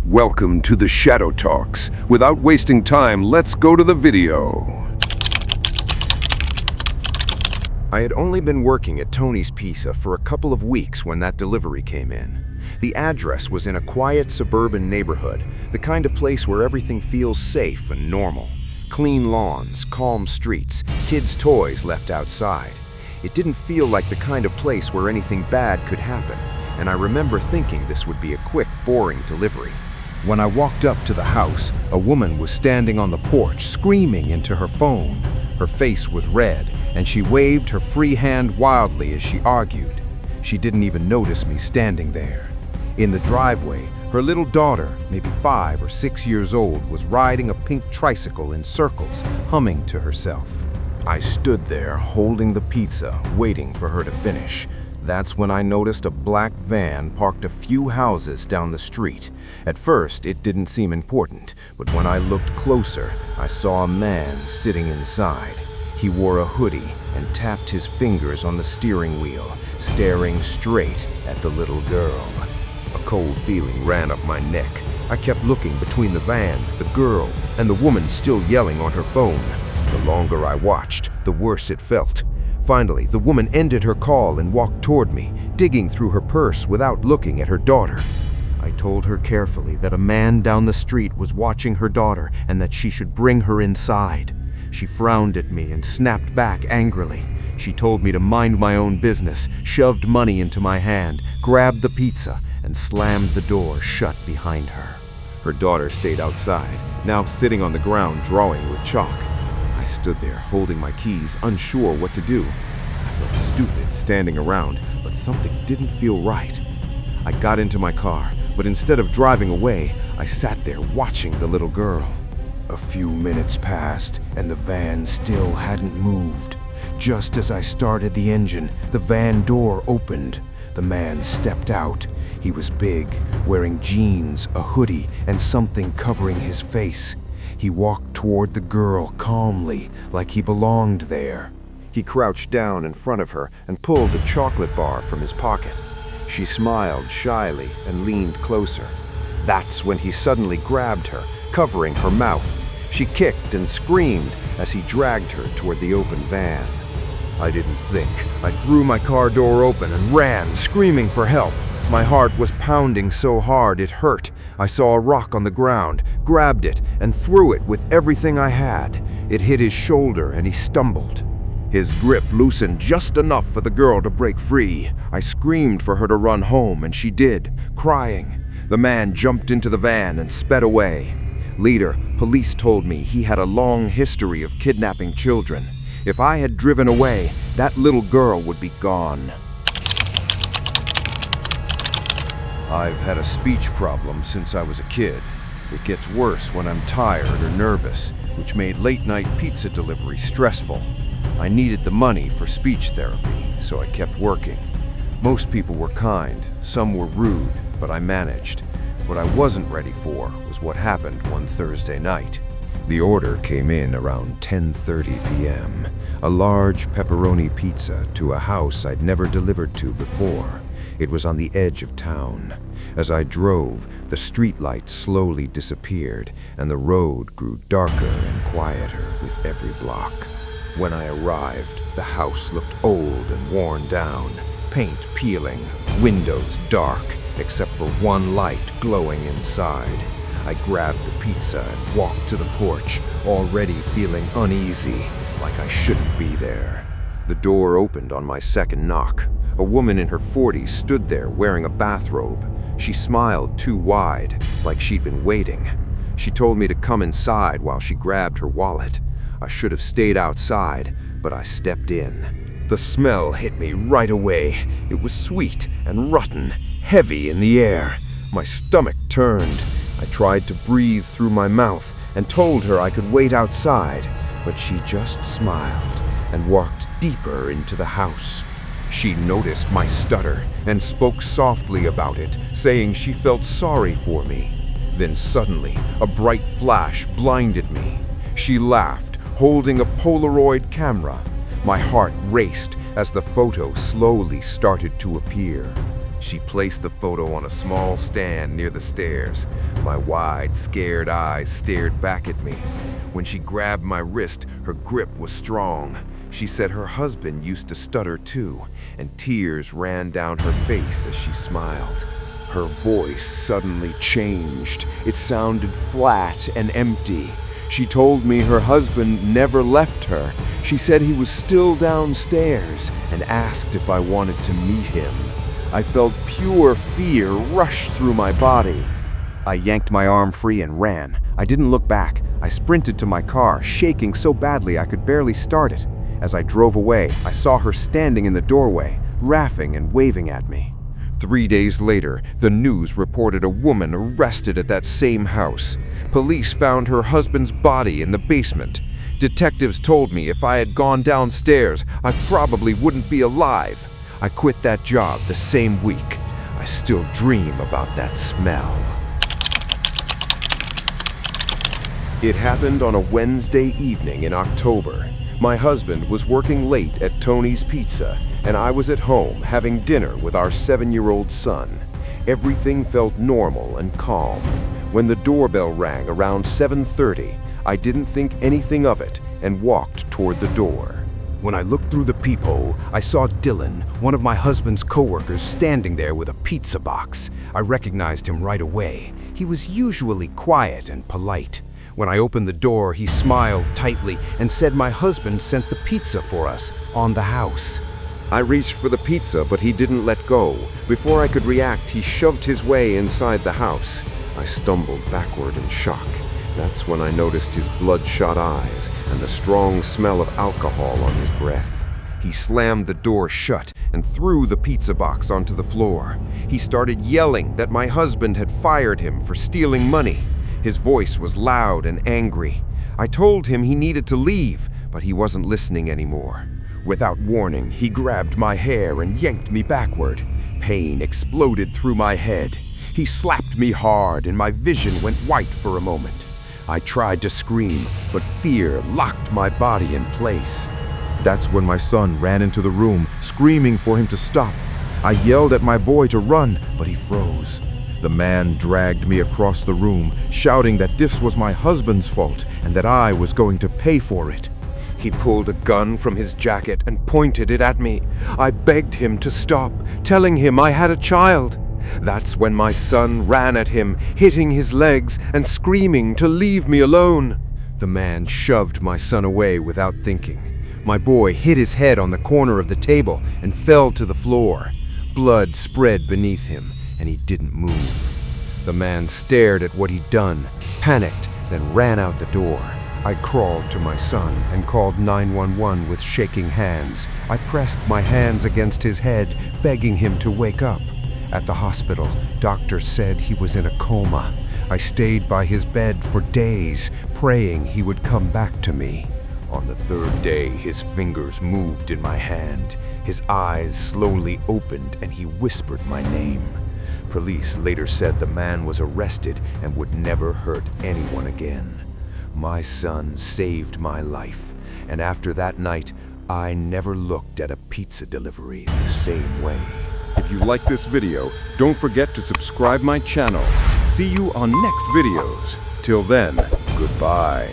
Welcome to the Shadow Talks. Without wasting time, let's go to the video. I had only been working at Tony's Pizza for a couple of weeks when that delivery came in. The address was in a quiet suburban neighborhood, the kind of place where everything feels safe and normal. Clean lawns, calm streets, kids' toys left outside. It didn't feel like the kind of place where anything bad could happen, and I remember thinking this would be a quick, boring delivery. When I walked up to the house, a woman was standing on the porch screaming into her phone. Her face was red, and she waved her free hand wildly as she argued. She didn't even notice me standing there. In the driveway, her little daughter, maybe 5 or 6 years old, was riding a pink tricycle in circles, humming to herself. I stood there, holding the pizza, waiting for her to finish. That's when I noticed a black van parked a few houses down the street. At first, it didn't seem important, but when I looked closer, I saw a man sitting inside. He wore a hoodie and tapped his fingers on the steering wheel, staring straight at the little girl. A cold feeling ran up my neck. I kept looking between the van, the girl, and the woman still yelling on her phone. The longer I watched, the worse it felt. Finally, the woman ended her call and walked toward me, digging through her purse without looking at her daughter. I told her carefully that a man down the street was watching her daughter and that she should bring her inside. She frowned at me and snapped back angrily. She told me to mind my own business, shoved money into my hand, grabbed the pizza, and slammed the door shut behind her. Her daughter stayed outside, now sitting on the ground drawing with chalk. I stood there holding my keys, unsure what to do. I felt stupid standing around, but something didn't feel right. I got into my car, but instead of driving away, I sat there watching the little girl. A few minutes passed, and the van still hadn't moved. Just as I started the engine, the van door opened. The man stepped out. He was big, wearing jeans, a hoodie, and something covering his face. He walked toward the girl calmly, like he belonged there. He crouched down in front of her and pulled a chocolate bar from his pocket. She smiled shyly and leaned closer. That's when he suddenly grabbed her, covering her mouth. She kicked and screamed as he dragged her toward the open van. I didn't think. I threw my car door open and ran, screaming for help. My heart was pounding so hard it hurt. I saw a rock on the ground, grabbed it, and threw it with everything I had. It hit his shoulder and he stumbled. His grip loosened just enough for the girl to break free. I screamed for her to run home, and she did, crying. The man jumped into the van and sped away. Later, police told me he had a long history of kidnapping children. If I had driven away, that little girl would be gone. I've had a speech problem since I was a kid. It gets worse when I'm tired or nervous, which made late-night pizza delivery stressful. I needed the money for speech therapy, so I kept working. Most people were kind, some were rude, but I managed. What I wasn't ready for was what happened one Thursday night. The order came in around 10:30 p.m. A large pepperoni pizza to a house I'd never delivered to before. It was on the edge of town. As I drove, the streetlights slowly disappeared, and the road grew darker and quieter with every block. When I arrived, the house looked old and worn down, paint peeling, windows dark, except for one light glowing inside. I grabbed the pizza and walked to the porch, already feeling uneasy, like I shouldn't be there. The door opened on my second knock. A woman in her 40s stood there wearing a bathrobe. She smiled too wide, like she'd been waiting. She told me to come inside while she grabbed her wallet. I should have stayed outside, but I stepped in. The smell hit me right away. It was sweet and rotten, heavy in the air. My stomach turned. I tried to breathe through my mouth and told her I could wait outside, but she just smiled and walked deeper into the house. She noticed my stutter and spoke softly about it, saying she felt sorry for me. Then suddenly, a bright flash blinded me. She laughed, holding a Polaroid camera. My heart raced as the photo slowly started to appear. She placed the photo on a small stand near the stairs. My wide, scared eyes stared back at me. When she grabbed my wrist, her grip was strong. She said her husband used to stutter too, and tears ran down her face as she smiled. Her voice suddenly changed. It sounded flat and empty. She told me her husband never left her. She said he was still downstairs and asked if I wanted to meet him. I felt pure fear rush through my body. I yanked my arm free and ran. I didn't look back. I sprinted to my car, shaking so badly I could barely start it. As I drove away, I saw her standing in the doorway, laughing and waving at me. 3 days later, the news reported a woman arrested at that same house. Police found her husband's body in the basement. Detectives told me if I had gone downstairs, I probably wouldn't be alive. I quit that job the same week. I still dream about that smell. It happened on a Wednesday evening in October. My husband was working late at Tony's Pizza, and I was at home having dinner with our 7-year-old son. Everything felt normal and calm. When the doorbell rang around 7:30, I didn't think anything of it and walked toward the door. When I looked through the peephole, I saw Dylan, one of my husband's coworkers, standing there with a pizza box. I recognized him right away. He was usually quiet and polite. When I opened the door, he smiled tightly and said my husband sent the pizza for us on the house. I reached for the pizza, but he didn't let go. Before I could react, he shoved his way inside the house. I stumbled backward in shock. That's when I noticed his bloodshot eyes and the strong smell of alcohol on his breath. He slammed the door shut and threw the pizza box onto the floor. He started yelling that my husband had fired him for stealing money. His voice was loud and angry. I told him he needed to leave, but he wasn't listening anymore. Without warning, he grabbed my hair and yanked me backward. Pain exploded through my head. He slapped me hard and my vision went white for a moment. I tried to scream, but fear locked my body in place. That's when my son ran into the room, screaming for him to stop. I yelled at my boy to run, but he froze. The man dragged me across the room, shouting that this was my husband's fault and that I was going to pay for it. He pulled a gun from his jacket and pointed it at me. I begged him to stop, telling him I had a child. That's when my son ran at him, hitting his legs and screaming to leave me alone. The man shoved my son away without thinking. My boy hit his head on the corner of the table and fell to the floor. Blood spread beneath him, and he didn't move. The man stared at what he'd done, panicked, then ran out the door. I crawled to my son and called 911 with shaking hands. I pressed my hands against his head, begging him to wake up. At the hospital, doctors said he was in a coma. I stayed by his bed for days, praying he would come back to me. On the third day, his fingers moved in my hand. His eyes slowly opened and he whispered my name. Police later said the man was arrested and would never hurt anyone again. My son saved my life, and after that night, I never looked at a pizza delivery the same way. If you like this video, don't forget to subscribe my channel. See you on next videos. Till then, goodbye.